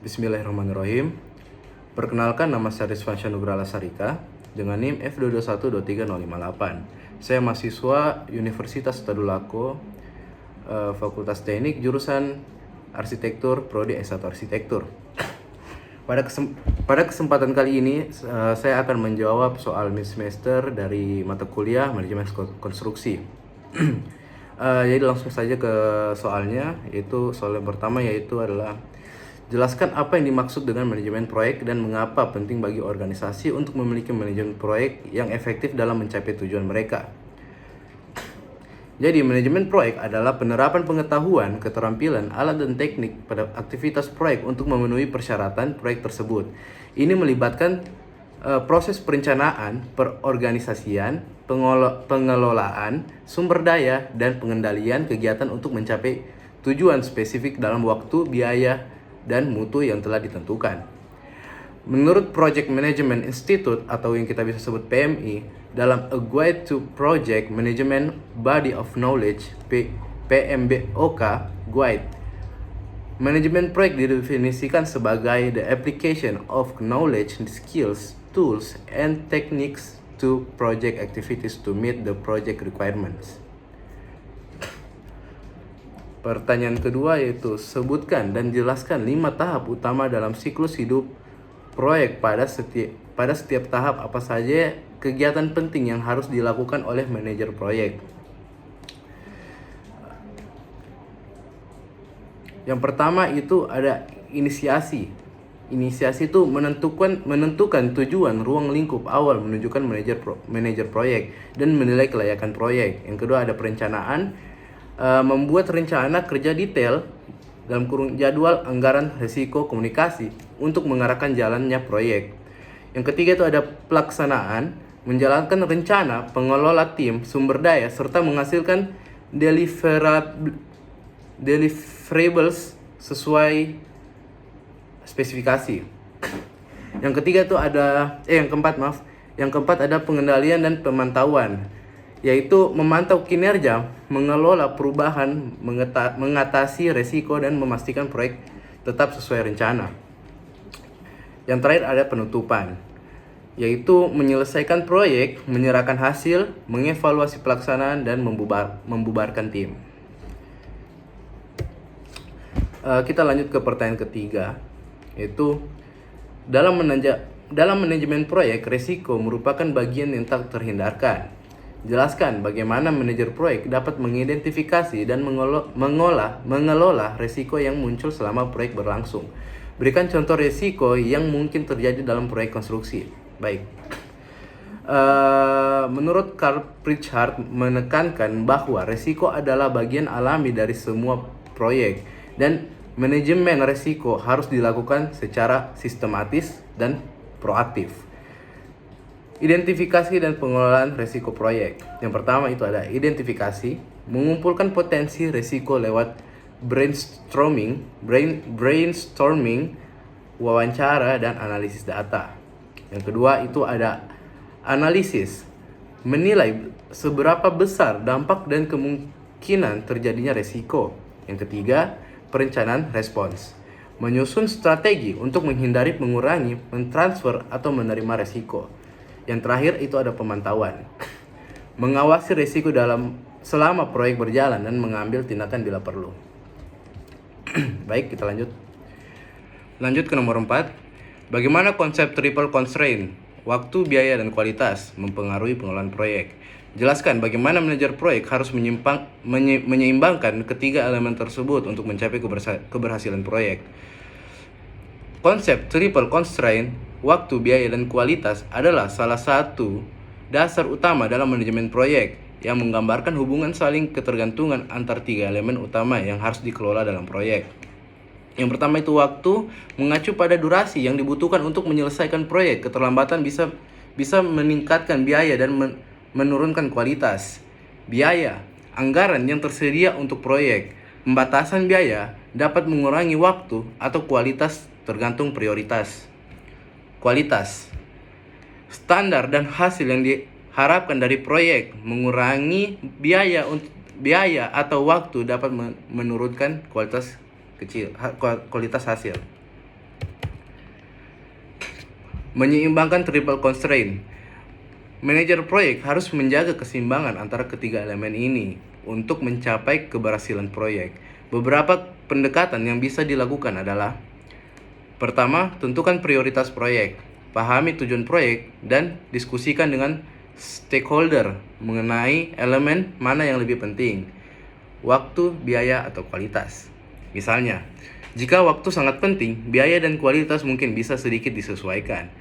Bismillahirrahmanirrahim. Perkenalkan, nama saya Rizwansyah Nugrala Sarika dengan NIM F221-23058. Saya mahasiswa Universitas Tadulako, Fakultas Teknik, jurusan Arsitektur, Prodi S1 Arsitektur. Pada kesempatan kali ini, saya akan menjawab soal mid semester dari mata kuliah Manajemen Konstruksi. Jadi langsung saja ke soalnya, yaitu soal yang pertama yaitu adalah jelaskan apa yang dimaksud dengan manajemen proyek dan mengapa penting bagi organisasi untuk memiliki manajemen proyek yang efektif dalam mencapai tujuan mereka. Jadi, manajemen proyek adalah penerapan pengetahuan, keterampilan, alat dan teknik pada aktivitas proyek untuk memenuhi persyaratan proyek tersebut. Ini melibatkan proses perencanaan, perorganisasian, pengelolaan, sumber daya, dan pengendalian kegiatan untuk mencapai tujuan spesifik dalam waktu, biaya, dan mutu yang telah ditentukan. Menurut Project Management Institute atau yang kita bisa sebut PMI, dalam A Guide to Project Management Body of Knowledge PMBOK Guide, manajemen proyek didefinisikan sebagai the application of knowledge, skills, tools, and techniques to project activities to meet the project requirements. Pertanyaan kedua yaitu sebutkan dan jelaskan 5 tahap utama dalam siklus hidup proyek. Pada setiap tahap apa saja kegiatan penting yang harus dilakukan oleh manajer proyek. Yang pertama itu ada inisiasi. Inisiasi itu menentukan tujuan, ruang lingkup awal, menunjukkan manajer proyek dan menilai kelayakan proyek. Yang kedua ada perencanaan. Membuat rencana kerja detail dalam kurung jadwal, anggaran, risiko, komunikasi untuk mengarahkan jalannya proyek. Yang ketiga itu ada pelaksanaan, menjalankan rencana, pengelola tim, sumber daya, serta menghasilkan deliverables sesuai spesifikasi. Yang keempat ada pengendalian dan pemantauan, yaitu memantau kinerja, mengelola perubahan, mengatasi resiko, dan memastikan proyek tetap sesuai rencana. Yang terakhir ada penutupan, yaitu menyelesaikan proyek, menyerahkan hasil, mengevaluasi pelaksanaan, dan membubarkan tim. Kita lanjut ke pertanyaan ketiga, yaitu dalam manajemen proyek, risiko merupakan bagian yang tak terhindarkan. Jelaskan bagaimana manajer proyek dapat mengidentifikasi dan mengelola risiko yang muncul selama proyek berlangsung. Berikan contoh risiko yang mungkin terjadi dalam proyek konstruksi. Baik. Menurut Carl Pritchard menekankan bahwa risiko adalah bagian alami dari semua proyek dan manajemen risiko harus dilakukan secara sistematis dan proaktif. Identifikasi dan pengelolaan risiko proyek. Yang pertama itu ada identifikasi, mengumpulkan potensi risiko lewat brainstorming, wawancara, dan analisis data. Yang kedua itu ada analisis, menilai seberapa besar dampak dan kemungkinan terjadinya risiko. Yang ketiga, perencanaan respons, menyusun strategi untuk menghindari, mengurangi, mentransfer, atau menerima risiko. Yang terakhir itu ada pemantauan, mengawasi risiko selama proyek berjalan dan mengambil tindakan bila perlu. Baik, kita lanjut ke nomor 4. Bagaimana konsep triple constraint, waktu, biaya, dan kualitas mempengaruhi pengelolaan proyek. Jelaskan bagaimana manajer proyek harus menyeimbangkan ketiga elemen tersebut untuk mencapai keberhasilan proyek. Konsep triple constraint, waktu, biaya, dan kualitas adalah salah satu dasar utama dalam manajemen proyek yang menggambarkan hubungan saling ketergantungan antar tiga elemen utama yang harus dikelola dalam proyek. Yang pertama itu waktu, mengacu pada durasi yang dibutuhkan untuk menyelesaikan proyek. Keterlambatan bisa meningkatkan biaya dan menurunkan kualitas. Biaya, anggaran yang tersedia untuk proyek. Pembatasan biaya dapat mengurangi waktu atau kualitas tergantung prioritas. Kualitas, standar dan hasil yang diharapkan dari proyek. Mengurangi biaya atau waktu dapat menurunkan kualitas hasil. Menyeimbangkan triple constraint. Manajer proyek harus menjaga keseimbangan antara ketiga elemen ini untuk mencapai keberhasilan proyek. Beberapa pendekatan yang bisa dilakukan adalah: pertama, tentukan prioritas proyek. Pahami tujuan proyek dan diskusikan dengan stakeholder mengenai elemen mana yang lebih penting, waktu, biaya, atau kualitas. Misalnya, jika waktu sangat penting, biaya dan kualitas mungkin bisa sedikit disesuaikan.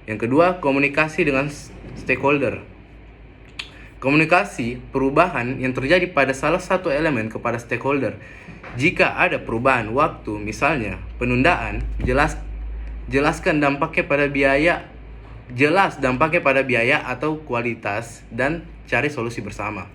Yang kedua, komunikasi dengan stakeholder. Komunikasi perubahan yang terjadi pada salah satu elemen kepada stakeholder. Jika ada perubahan waktu, misalnya penundaan, jelaskan dampaknya pada biaya atau kualitas dan cari solusi bersama.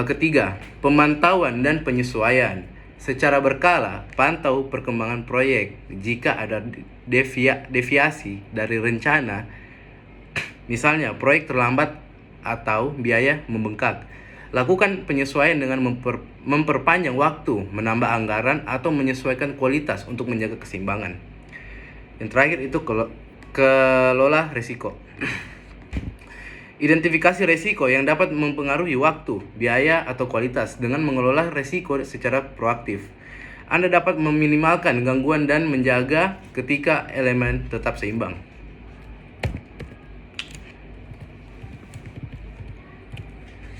Ketiga, pemantauan dan penyesuaian. Secara berkala, pantau perkembangan proyek. Jika ada deviasi dari rencana, misalnya proyek terlambat atau biaya membengkak, lakukan penyesuaian dengan memperpanjang waktu, menambah anggaran, atau menyesuaikan kualitas untuk menjaga keseimbangan. Yang terakhir itu kelola risiko. Identifikasi risiko yang dapat mempengaruhi waktu, biaya, atau kualitas. Dengan mengelola risiko secara proaktif, Anda dapat meminimalkan gangguan dan menjaga ketika elemen tetap seimbang.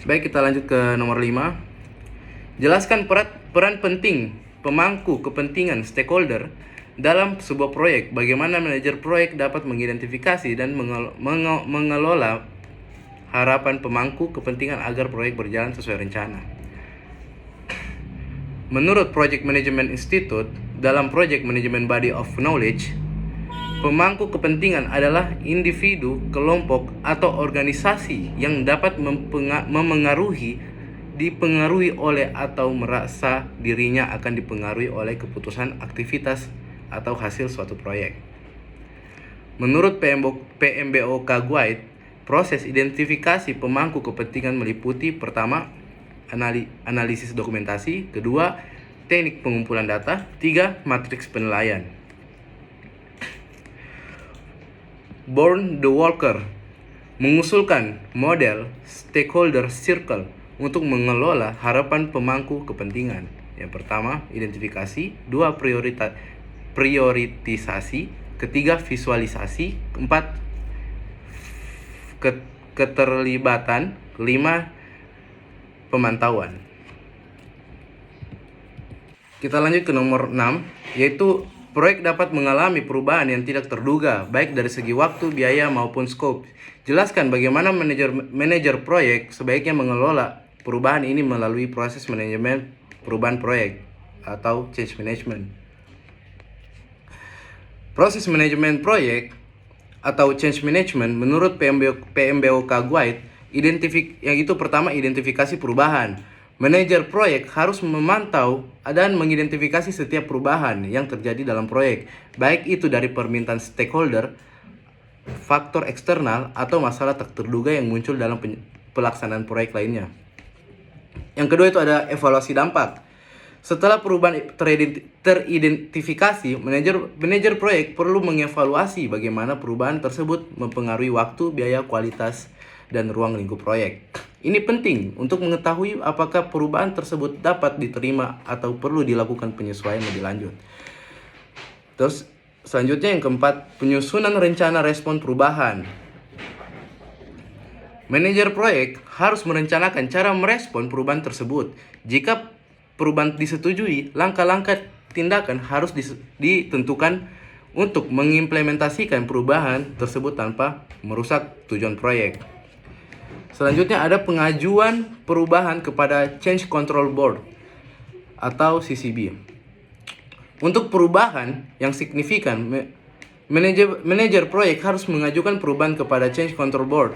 Baik, kita lanjut ke nomor 5. Jelaskan peran penting pemangku kepentingan stakeholder dalam sebuah proyek. Bagaimana manajer proyek dapat mengidentifikasi dan mengelola harapan pemangku kepentingan agar proyek berjalan sesuai rencana. Menurut Project Management Institute, dalam Project Management Body of Knowledge, pemangku kepentingan adalah individu, kelompok, atau organisasi yang dapat dipengaruhi oleh atau merasa dirinya akan dipengaruhi oleh keputusan, aktivitas, atau hasil suatu proyek. Menurut PMBOK Guide, proses identifikasi pemangku kepentingan meliputi: pertama, analisis dokumentasi; kedua, teknik pengumpulan data; tiga, matriks penilaian. Born the Walker mengusulkan model stakeholder circle untuk mengelola harapan pemangku kepentingan. Yang pertama, identifikasi; dua, prioritisasi; ketiga, visualisasi; keempat, keterlibatan; kelima, pemantauan. Kita lanjut ke nomor 6, yaitu proyek dapat mengalami perubahan yang tidak terduga, baik dari segi waktu, biaya, maupun scope. Jelaskan bagaimana manajer proyek sebaiknya mengelola perubahan ini melalui proses manajemen perubahan proyek atau change management. Proses manajemen proyek atau change management menurut PMBOK Guide, yang itu pertama, identifikasi perubahan. Manajer proyek harus memantau dan mengidentifikasi setiap perubahan yang terjadi dalam proyek, baik itu dari permintaan stakeholder, faktor eksternal, atau masalah tak terduga yang muncul dalam pelaksanaan proyek lainnya. Yang kedua itu ada evaluasi dampak. Setelah perubahan teridentifikasi, manajer proyek perlu mengevaluasi bagaimana perubahan tersebut mempengaruhi waktu, biaya, kualitas, dan ruang lingkup proyek. Ini penting untuk mengetahui apakah perubahan tersebut dapat diterima atau perlu dilakukan penyesuaian lebih lanjut. Terus selanjutnya yang keempat, penyusunan rencana respon perubahan. Manajer proyek harus merencanakan cara merespon perubahan tersebut. Jika perubahan disetujui, langkah-langkah tindakan harus ditentukan untuk mengimplementasikan perubahan tersebut tanpa merusak tujuan proyek. Selanjutnya ada pengajuan perubahan kepada Change Control Board atau CCB. Untuk perubahan yang signifikan, manajer proyek harus mengajukan perubahan kepada Change Control Board.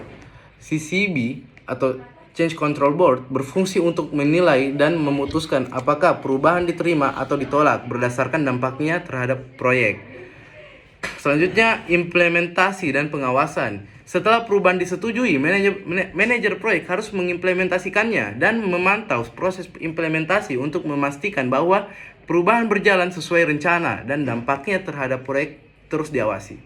CCB atau Change Control Board berfungsi untuk menilai dan memutuskan apakah perubahan diterima atau ditolak berdasarkan dampaknya terhadap proyek. Selanjutnya, implementasi dan pengawasan. Setelah perubahan disetujui, manajer proyek harus mengimplementasikannya dan memantau proses implementasi untuk memastikan bahwa Perubahan berjalan sesuai rencana dan dampaknya terhadap proyek terus diawasi.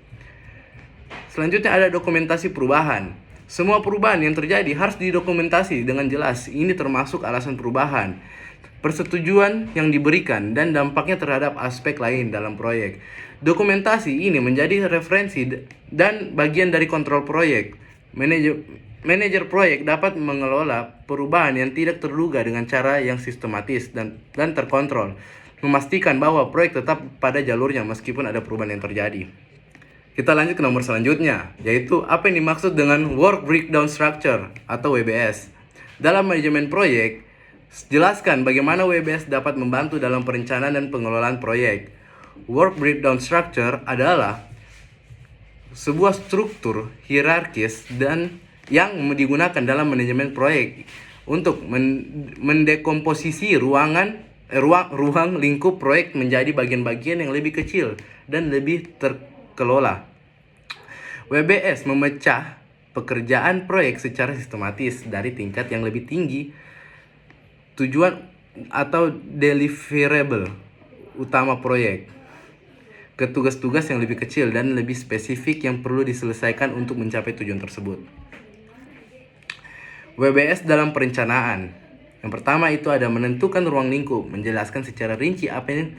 Selanjutnya ada dokumentasi perubahan. Semua perubahan yang terjadi harus didokumentasi dengan jelas. Ini termasuk alasan perubahan, persetujuan yang diberikan, dan dampaknya terhadap aspek lain dalam proyek. Dokumentasi ini menjadi referensi dan bagian dari kontrol proyek. Manajer proyek dapat mengelola perubahan yang tidak terduga dengan cara yang sistematis dan terkontrol, memastikan bahwa proyek tetap pada jalurnya meskipun ada perubahan yang terjadi. Kita lanjut ke nomor selanjutnya, yaitu apa yang dimaksud dengan Work Breakdown Structure atau WBS. Dalam manajemen proyek, jelaskan bagaimana WBS dapat membantu dalam perencanaan dan pengelolaan proyek. Work Breakdown Structure adalah sebuah struktur hierarkis dan yang digunakan dalam manajemen proyek untuk mendekomposisi ruang lingkup proyek menjadi bagian-bagian yang lebih kecil dan lebih terkelola. WBS memecah pekerjaan proyek secara sistematis dari tingkat yang lebih tinggi, tujuan atau deliverable utama proyek, ke tugas-tugas yang lebih kecil dan lebih spesifik yang perlu diselesaikan untuk mencapai tujuan tersebut. WBS dalam perencanaan. Yang pertama itu ada menentukan ruang lingkup, menjelaskan secara rinci apa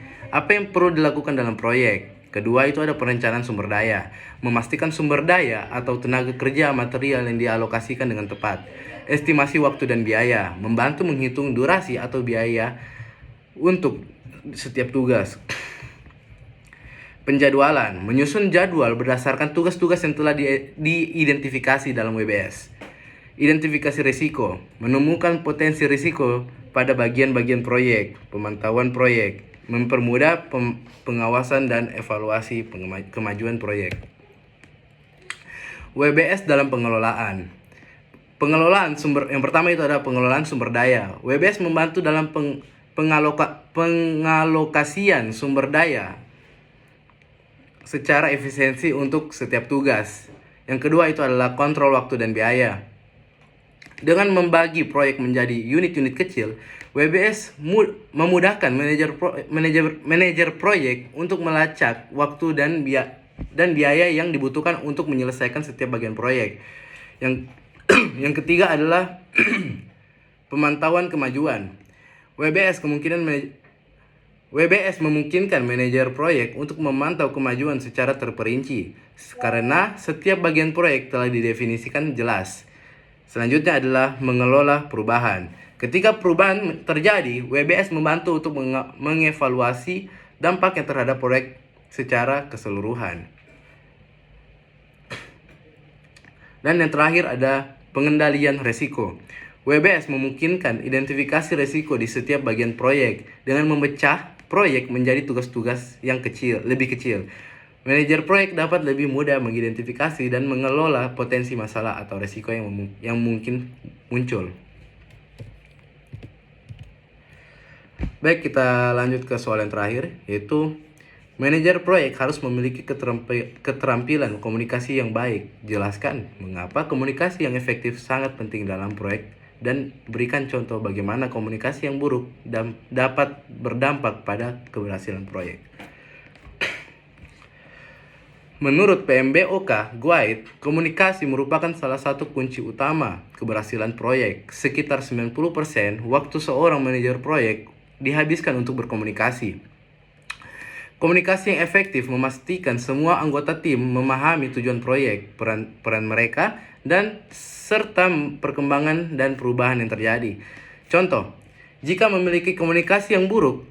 yang perlu dilakukan dalam proyek. Kedua itu ada perencanaan sumber daya, memastikan sumber daya atau tenaga kerja material yang dialokasikan dengan tepat. Estimasi waktu dan biaya, membantu menghitung durasi atau biaya untuk setiap tugas. Penjadwalan, menyusun jadwal berdasarkan tugas-tugas yang telah diidentifikasi dalam WBS. Identifikasi risiko, menemukan potensi risiko pada bagian-bagian proyek. Pemantauan proyek, mempermudah pengawasan dan evaluasi kemajuan proyek. WBS dalam pengelolaan. Yang pertama itu ada pengelolaan sumber daya. WBS membantu dalam pengalokasian sumber daya secara efisiensi untuk setiap tugas. Yang kedua itu adalah kontrol waktu dan biaya. Dengan membagi proyek menjadi unit-unit kecil, WBS memudahkan manajer proyek untuk melacak waktu dan biaya yang dibutuhkan untuk menyelesaikan setiap bagian proyek. Yang ketiga adalah pemantauan kemajuan. WBS memungkinkan manajer proyek untuk memantau kemajuan secara terperinci karena setiap bagian proyek telah didefinisikan jelas. Selanjutnya adalah mengelola perubahan. Ketika perubahan terjadi, WBS membantu untuk mengevaluasi dampaknya terhadap proyek secara keseluruhan. Dan yang terakhir ada pengendalian risiko. WBS memungkinkan identifikasi risiko di setiap bagian proyek dengan memecah proyek menjadi tugas-tugas yang lebih kecil. Manajer proyek dapat lebih mudah mengidentifikasi dan mengelola potensi masalah atau risiko yang mungkin muncul. Baik, kita lanjut ke soal yang terakhir, yaitu manajer proyek harus memiliki keterampilan komunikasi yang baik. Jelaskan mengapa komunikasi yang efektif sangat penting dalam proyek dan berikan contoh bagaimana komunikasi yang buruk dapat berdampak pada keberhasilan proyek. Menurut PMBOK Guide, komunikasi merupakan salah satu kunci utama keberhasilan proyek. Sekitar 90% waktu seorang manajer proyek dihabiskan untuk berkomunikasi. Komunikasi yang efektif memastikan semua anggota tim memahami tujuan proyek, peran mereka, dan serta perkembangan dan perubahan yang terjadi. Contoh, jika memiliki komunikasi yang buruk,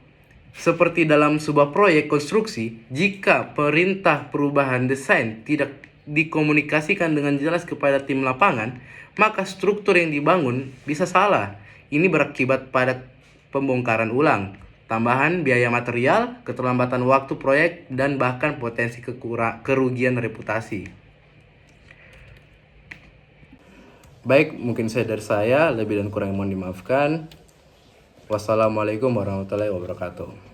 seperti dalam sebuah proyek konstruksi, jika perintah perubahan desain tidak dikomunikasikan dengan jelas kepada tim lapangan, maka struktur yang dibangun bisa salah. Ini berakibat pada pembongkaran ulang, tambahan biaya material, keterlambatan waktu proyek, dan bahkan potensi kerugian reputasi. Baik, mungkin dari saya, lebih dan kurang mohon dimaafkan. Wassalamualaikum warahmatullahi wabarakatuh.